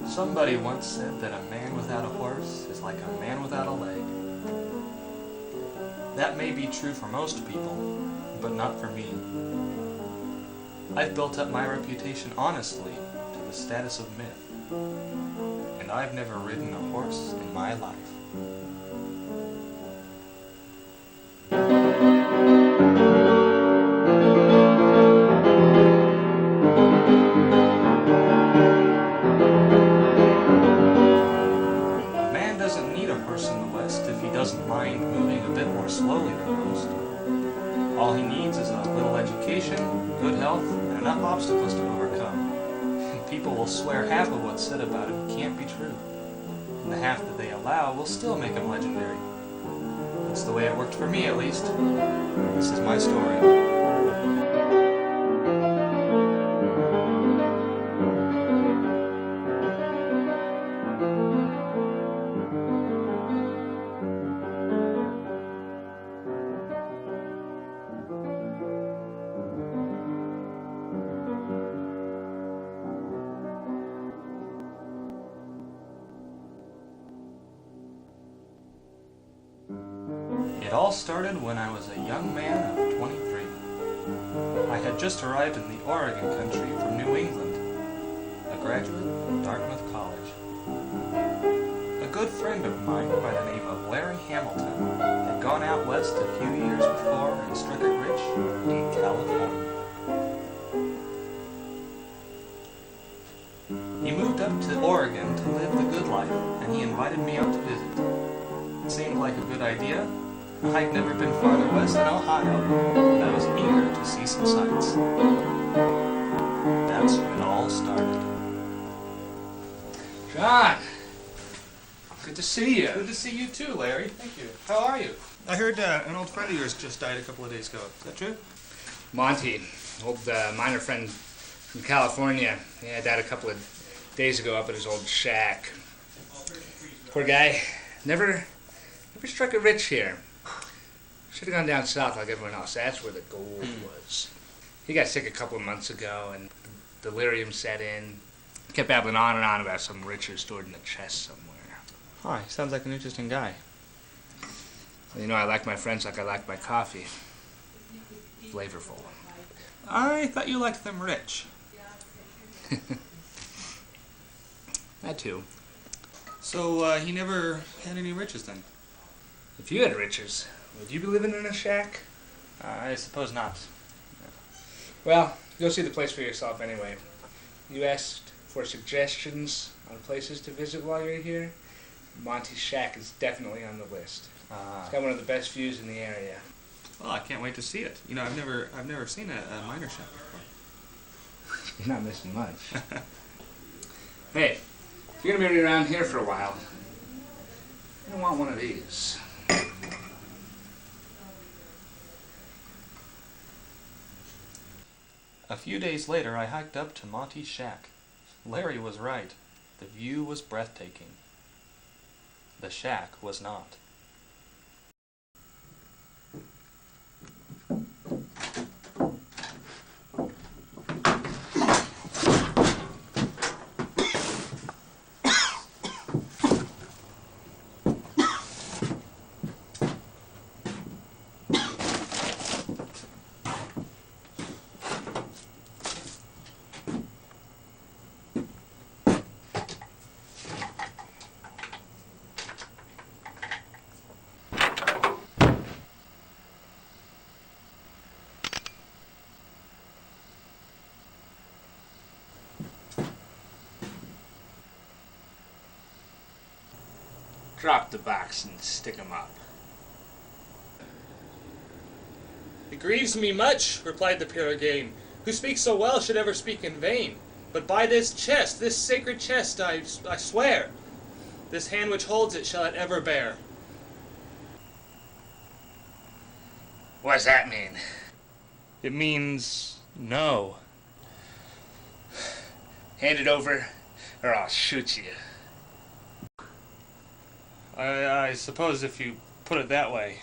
Somebody once said that a man without a horse is like a man without a leg. That may be true for most people, but not for me. I've built up my reputation honestly to the status of myth, and I've never ridden a horse in my life. Doesn't mind moving a bit more slowly than most. All he needs is a little education, good health, and enough obstacles to overcome. And people will swear half of what's said about him can't be true. And the half that they allow will still make him legendary. That's the way it worked for me, at least. This is my story. It all started when I was a young man of 23. I had just arrived in the Oregon country from New England, a graduate of Dartmouth College. A good friend of mine by the name of Larry Hamilton had gone out west a few years before and struck it rich in California. He moved up to Oregon to live the good life, and he invited me out to visit. It seemed like a good idea. I'd never been farther west than Ohio, and I was eager to see some sights. That's when it all started. John! Good to see you. Good to see you too, Larry. Thank you. How are you? I heard an old friend of yours just died a couple of days ago. Is that true? Monty, old minor friend from California. Yeah, died a couple of days ago up at his old shack. Poor guy. Never struck it rich here. Should have gone down south like everyone else. That's where the gold was. He got sick a couple of months ago, and delirium set in. Kept babbling on and on about some riches stored in the chest somewhere. Hi, sounds like an interesting guy. Well, you know, I like my friends like I like my coffee. Flavorful. I thought you liked them rich. That too. So, he never had any riches then? If you had riches, would you be living in a shack? I suppose not. Well, you'll see the place for yourself anyway. You asked for suggestions on places to visit while you're here. Monty's shack is definitely on the list. It's got one of the best views in the area. Well, I can't wait to see it. You know, I've never seen a miner shack before. You're not missing much. Hey, if you're gonna be around here for a while, you're gonna want one of these. A few days later, I hiked up to Monty's shack. Larry was right. The view was breathtaking. The shack was not. Drop the box and stick 'em up. It grieves me much, replied the Purigain, who speaks so well should ever speak in vain. But by this chest, this sacred chest, I swear, this hand which holds it shall it ever bear. What does that mean? It means no. Hand it over, or I'll shoot you. I suppose if you put it that way.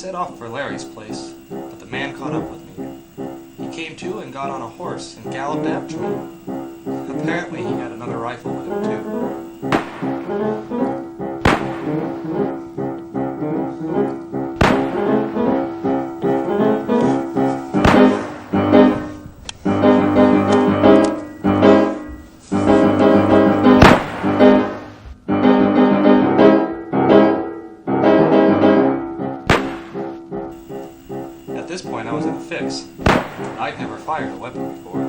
set off for Larry's place, but the man caught up with me. He came to and got on a horse and galloped after me. Apparently he had another rifle with him too. At this point I was in a fix. I'd never fired a weapon before.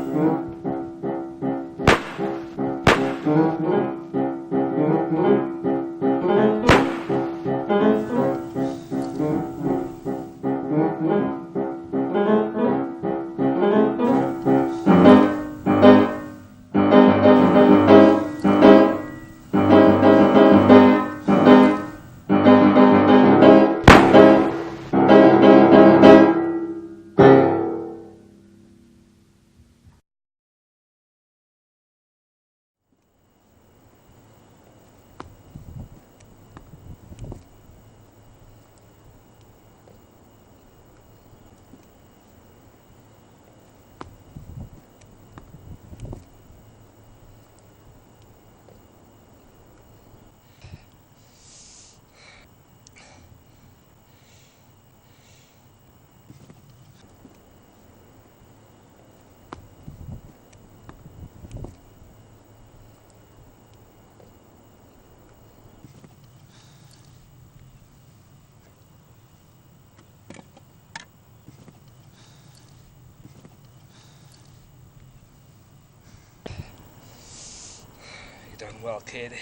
You done well, kid.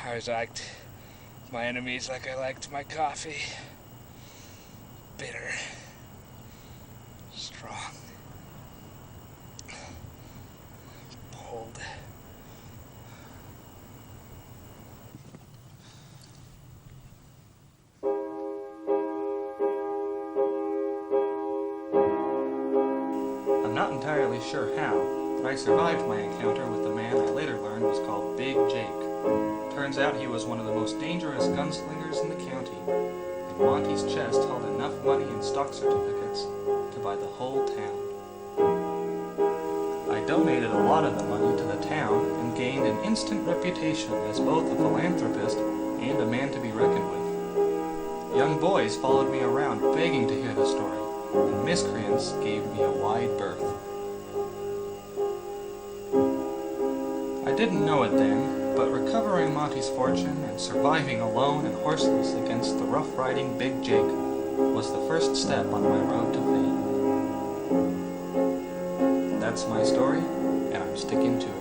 I always liked my enemies like I liked my coffee. Bitter. Strong. Bold. I'm not entirely sure how, but I survived my encounter with the man I later learned was called Big Jake. Turns out he was one of the most dangerous gunslingers in the county, and Monty's chest held enough money and stock certificates to buy the whole town. I donated a lot of the money to the town and gained an instant reputation as both a philanthropist and a man to be reckoned with. Young boys followed me around begging to hear the story, and miscreants gave me a wide berth. I didn't know it then, but recovering Monty's fortune and surviving alone and horseless against the rough-riding Big Jake was the first step on my road to fame. That's my story, and I'm sticking to it.